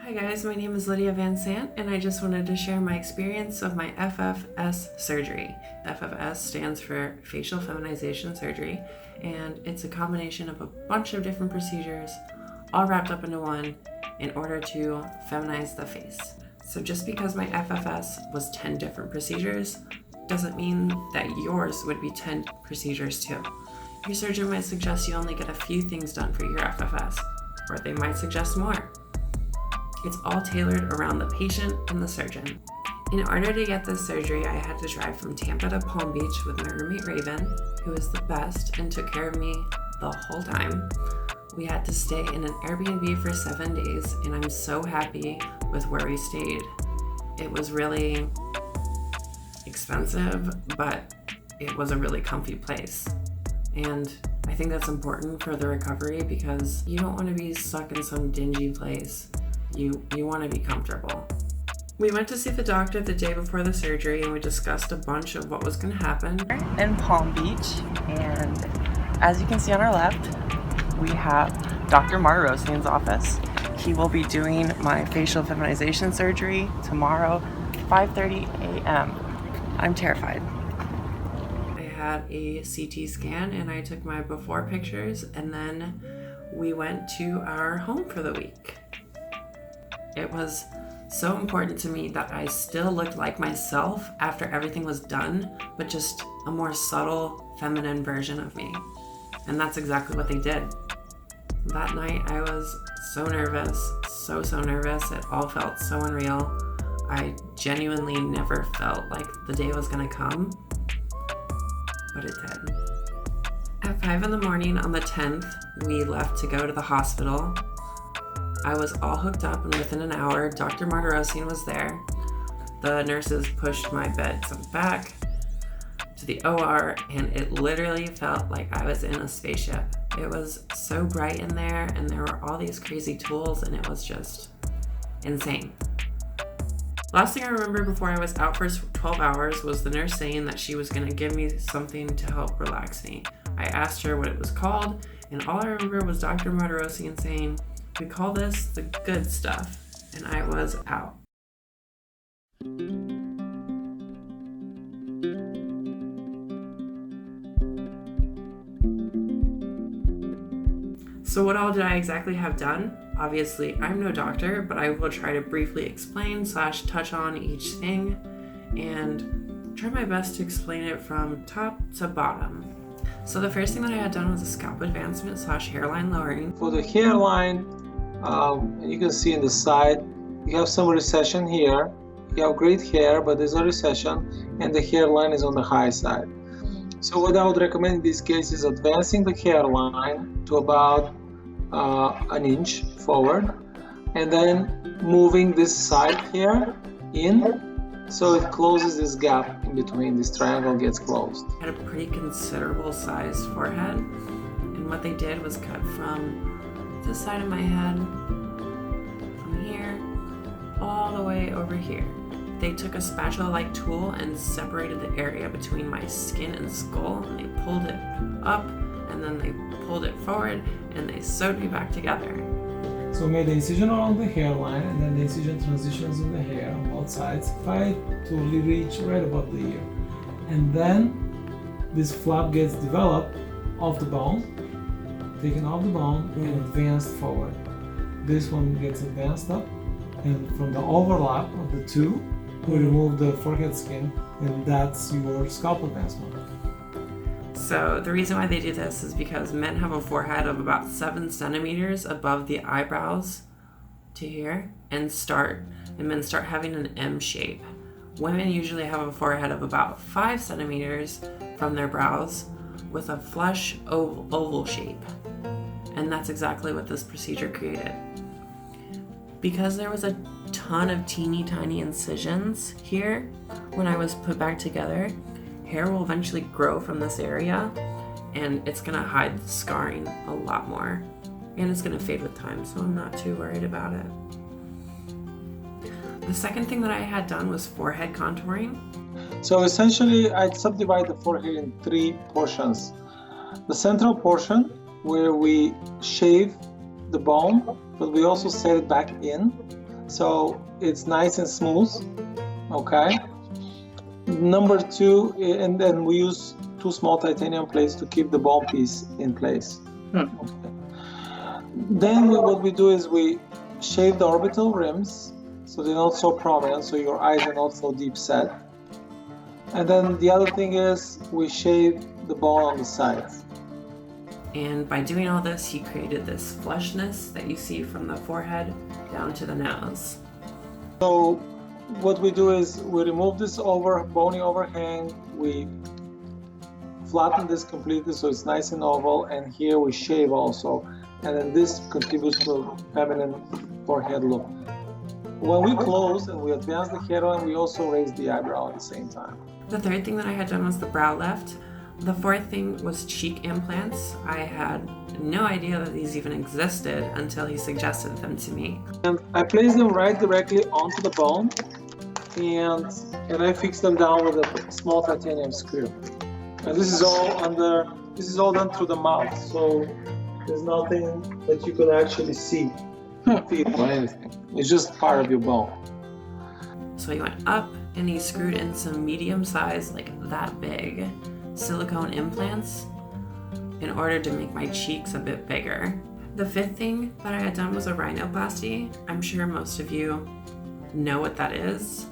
Hi guys, my name is Lydia Van Sant and I just wanted to share my experience of my FFS surgery. FFS stands for Facial Feminization Surgery, and it's a combination of a bunch of different procedures all wrapped up into one in order to feminize the face. So just because my FFS was 10 different procedures doesn't mean that yours would be 10 procedures too. Your surgeon might suggest you only get a few things done for your FFS, or they might suggest more. It's all tailored around the patient and the surgeon. In order to get this surgery, I had to drive from Tampa to Palm Beach with my roommate Raven, who was the best and took care of me the whole time. We had to stay in an Airbnb for 7 days, and I'm so happy with where we stayed. It was really expensive, but it was a really comfy place. And I think that's important for the recovery because you don't want to be stuck in some dingy place. You want to be comfortable. We went to see the doctor the day before the surgery and we discussed a bunch of what was going to happen. In Palm Beach, and as you can see on our left, we have Dr. Mardirossian's office. He will be doing my facial feminization surgery tomorrow, 5:30 a.m. I'm terrified. I had a CT scan and I took my before pictures, and then we went to our home for the week. It was so important to me that I still looked like myself after everything was done, but just a more subtle, feminine version of me. And that's exactly what they did. That night I was so nervous, so nervous. It all felt so unreal. I genuinely never felt like the day was gonna come, but it did. At 5 in the morning on the 10th, we left to go to the hospital. I was all hooked up, and within an hour, Dr. Mardirossian was there. The nurses pushed my bed back to the OR, and it literally felt like I was in a spaceship. It was so bright in there, and there were all these crazy tools, and it was just insane. Last thing I remember before I was out for 12 hours was the nurse saying that she was gonna give me something to help relax me. I asked her what it was called, and all I remember was Dr. Mardirossian saying, "We call this the good stuff," and I was out. So what all did I exactly have done? Obviously, I'm no doctor, but I will try to briefly explain / touch on each thing and try my best to explain it from top to bottom. So the first thing that I had done was a scalp advancement / hairline lowering. For the hairline, you can see in the side, you have some recession here. You have great hair, but there's a recession, and the hairline is on the high side. So what I would recommend in this case is advancing the hairline to about an inch forward, and then moving this side here in, so it closes this gap in between. This triangle gets closed. I had a pretty considerable sized forehead, and what they did was cut from this side of my head, from here, all the way over here. They took a spatula-like tool and separated the area between my skin and skull, and they pulled it up, and then they pulled it forward, and they sewed me back together. So we made the incision around the hairline, and then the incision transitions in the hair on both sides, fight to reach right above the ear. And then this flap gets developed off the bone, taken off the bone and advanced forward. This one gets advanced up, and from the overlap of the two, we remove the forehead skin, and that's your scalp advancement. So the reason why they do this is because men have a forehead of about 7 centimeters above the eyebrows to here, and men start having an M shape. Women usually have a forehead of about 5 centimeters from their brows with a flush oval shape. And that's exactly what this procedure created. Because there was a ton of teeny tiny incisions here when I was put back together, hair will eventually grow from this area, and it's gonna hide the scarring a lot more. And it's gonna fade with time, so I'm not too worried about it. The second thing that I had done was forehead contouring. So essentially, I subdivide the forehead in 3 portions. The central portion, where we shave the bone, but we also set it back in. so it's nice and smooth. Okay. Number 2, and then we use 2 small titanium plates to keep the bone piece in place. Okay. Then what we do is we shave the orbital rims so they're not so prominent, so your eyes are not so deep set. And then the other thing is we shave the bone on the sides. And by doing all this, he created this fleshness that you see from the forehead down to the nose. So what we do is we remove this bony overhang, we flatten this completely so it's nice and oval, and here we shave also. And then this contributes to a feminine forehead look. When we close and we advance the hairline, we also raise the eyebrow at the same time. The third thing that I had done was the brow lift. The fourth thing was cheek implants. I had no idea that these even existed until he suggested them to me. And I place them right directly onto the bone, and I fix them down with a small titanium screw. And this is all done through the mouth, so there's nothing that you can actually see, feel, or anything. It's just part of your bone. So he went up and he screwed in some medium-sized, like that big, silicone implants in order to make my cheeks a bit bigger. The fifth thing that I had done was a rhinoplasty. I'm sure most of you know what that is.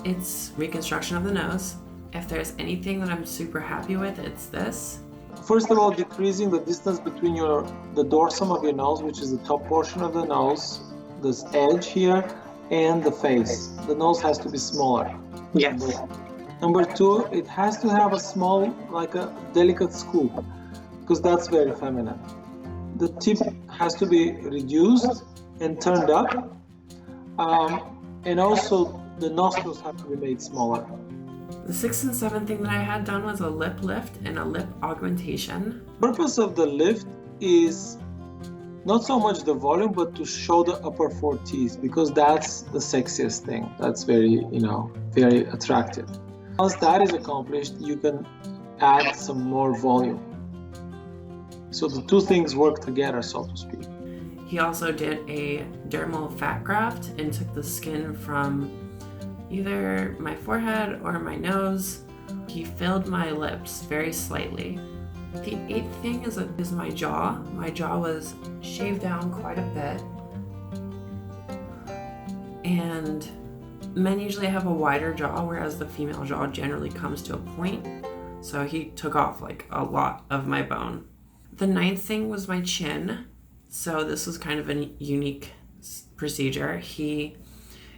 It's reconstruction of the nose. If there's anything that I'm super happy with, it's this. First of all, decreasing the distance between the dorsum of your nose, which is the top portion of the nose, this edge here, and the face. The nose has to be smaller. Yes. Number 2, it has to have a small, like a delicate scoop, because that's very feminine. The tip has to be reduced and turned up, and also the nostrils have to be made smaller. The sixth and seventh thing that I had done was a lip lift and a lip augmentation. The purpose of the lift is not so much the volume, but to show the upper 4 teeth, because that's the sexiest thing. That's very, very attractive. Once that is accomplished, you can add some more volume. So the 2 things work together, so to speak. He also did a dermal fat graft and took the skin from either my forehead or my nose. He filled my lips very slightly. The 8th thing is my jaw. My jaw was shaved down quite a bit. And men usually have a wider jaw, whereas the female jaw generally comes to a point. So he took off like a lot of my bone. The 9th thing was my chin. So this was kind of a unique procedure.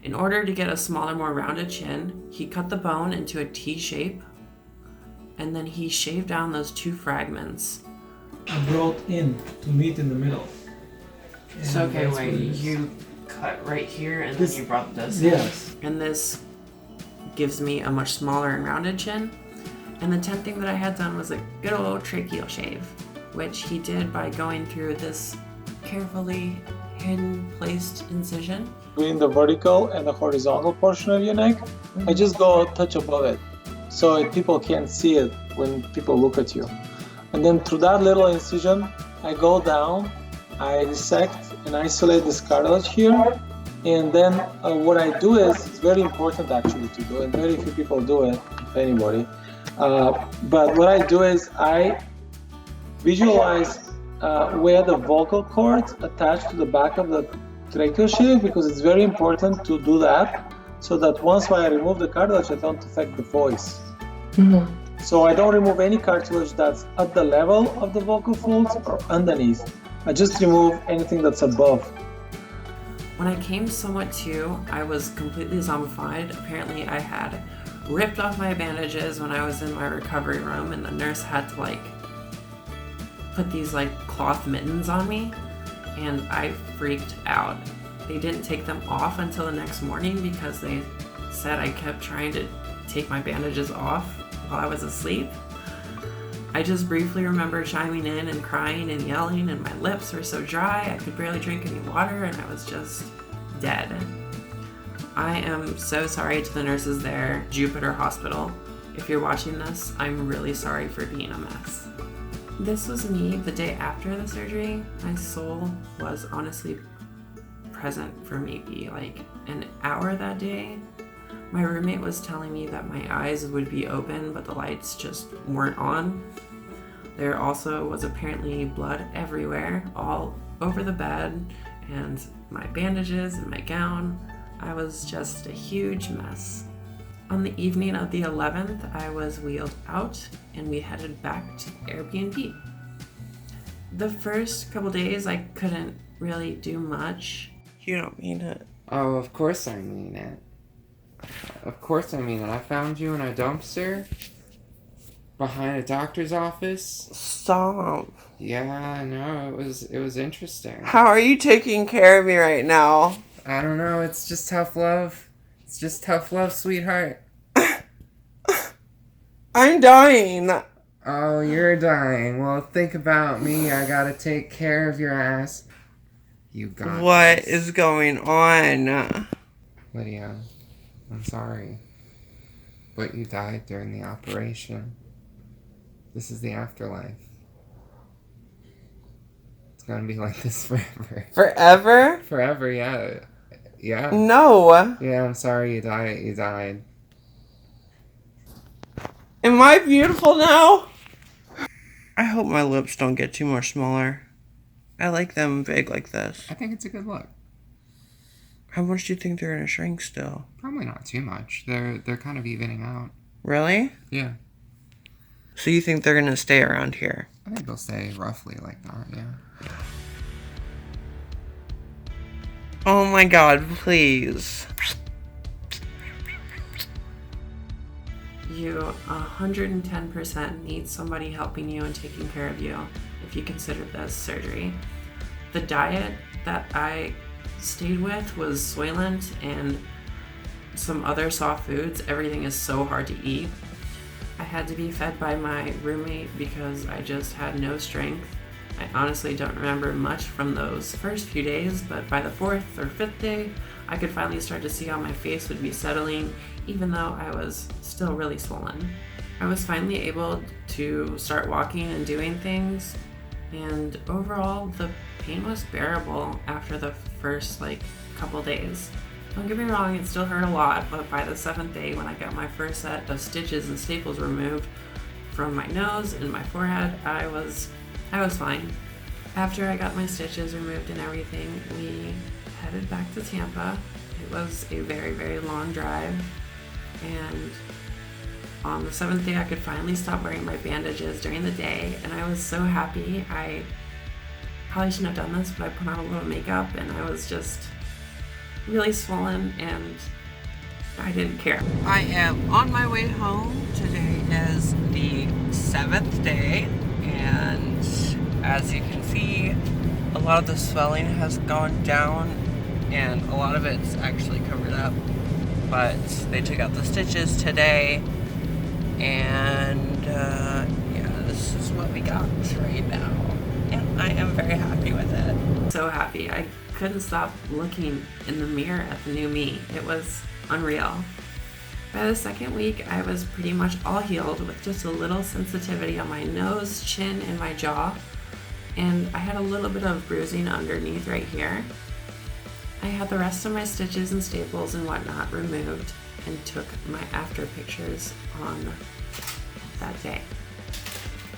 In order to get a smaller, more rounded chin, he cut the bone into a T shape, and then he shaved down those 2 fragments. I brought in to meet in the middle. So okay, wait, you cut right here and then you brought this Yes. in. And this gives me a much smaller and rounded chin. And the 10th thing that I had done was a good old tracheal shave, which he did by going through this carefully hidden placed incision between the vertical and the horizontal portion of your neck. I just go a touch above it, so people can't see it when people look at you. And then through that little incision, I go down, I dissect and isolate this cartilage here. And then what I do is, it's very important actually to do, and very few people do it, if anybody. But what I do is I visualize where the vocal cords attach to the back of the tracheal shave, because it's very important to do that, so that once I remove the cartilage, I don't affect the voice. Mm-hmm. So I don't remove any cartilage that's at the level of the vocal folds or underneath. I just remove anything that's above. When I came somewhat to, I was completely zombified. Apparently I had ripped off my bandages when I was in my recovery room, and the nurse had to put these cloth mittens on me, and I freaked out. They didn't take them off until the next morning because they said I kept trying to take my bandages off while I was asleep. I just briefly remember chiming in and crying and yelling, and my lips were so dry I could barely drink any water, and I was just dead. I am so sorry to the nurses there, Jupiter Hospital. If you're watching this, I'm really sorry for being a mess. This was me the day after the surgery. My soul was honestly present for maybe like an hour that day. My roommate was telling me that my eyes would be open, but the lights just weren't on. There also was apparently blood everywhere, all over the bed, and my bandages and my gown. I was just a huge mess. On the evening of the 11th, I was wheeled out and we headed back to Airbnb. The first couple days, I couldn't really do much. You don't mean it. Oh, of course I mean it. Of course I mean it. I found you in a dumpster behind a doctor's office. Stop. Yeah, no, it was interesting. How are you taking care of me right now? I don't know, it's just tough love. It's just tough love, sweetheart. I'm dying. Oh, you're dying. Well, think about me. I gotta take care of your ass. You got What this. is going on? Lydia, I'm sorry. But you died during the operation. This is the afterlife. It's gonna be like this forever. Forever? Forever, yeah. Yeah. No. Yeah, I'm sorry you died. Am I beautiful now? I hope my lips don't get too much smaller. I like them big like this. I think it's a good look. How much do you think they're gonna shrink still? Probably not too much. They're kind of evening out. Really? Yeah. So you think they're gonna stay around here? I think they'll stay roughly like that, yeah. Oh my god, please. You 110% need somebody helping you and taking care of you if you consider this surgery. The diet that I stayed with was Soylent and some other soft foods. Everything is so hard to eat. I had to be fed by my roommate because I just had no strength. I honestly don't remember much from those first few days, but by the 4th or 5th day, I could finally start to see how my face would be settling, even though I was still really swollen. I was finally able to start walking and doing things, and overall, the pain was bearable after the first couple days. Don't get me wrong, it still hurt a lot, but by the 7th day, when I got my first set of stitches and staples removed from my nose and my forehead, I was fine. After I got my stitches removed and everything, we headed back to Tampa. It was a very, very long drive, and on the 7th day I could finally stop wearing my bandages during the day, and I was so happy. I probably shouldn't have done this, but I put on a little makeup and I was just really swollen and I didn't care. I am on my way home. Today is the 7th day, and as you can see, a lot of the swelling has gone down and a lot of it's actually covered up, but they took out the stitches today, and yeah, this is what we got right now, and I am very happy with it. So happy. I couldn't stop looking in the mirror at the new me. It was unreal. By the 2nd week, I was pretty much all healed with just a little sensitivity on my nose, chin, and my jaw. And I had a little bit of bruising underneath right here. I had the rest of my stitches and staples and whatnot removed and took my after pictures on that day.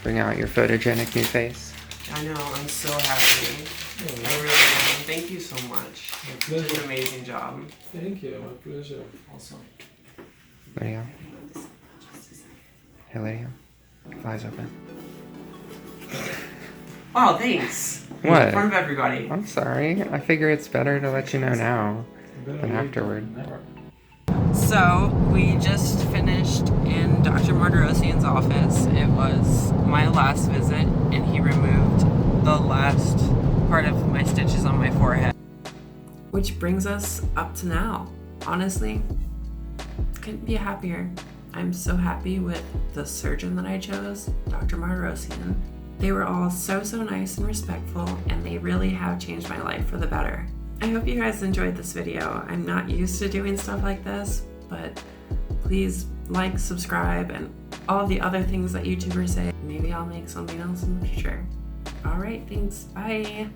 Bring out your photogenic new face. I know, I'm so happy. I really am. Thank you so much. You did an amazing job. Thank you. My pleasure. Awesome. Lydia. Hey, Lydia. Eyes open. Oh, thanks. What? In front of everybody. I'm sorry. I figure it's better to let you know now Better than late afterward. than never. So, we just finished in Dr. Mardirossian's office. It was my last visit, and he removed the last part of my stitches on my forehead. Which brings us up to now. Honestly, couldn't be happier. I'm so happy with the surgeon that I chose, Dr. Mardirossian. They were all so nice and respectful, and they really have changed my life for the better. I hope you guys enjoyed this video. I'm not used to doing stuff like this, but please like, subscribe, and all the other things that YouTubers say. Maybe I'll make something else in the future. Alright, thanks. Bye.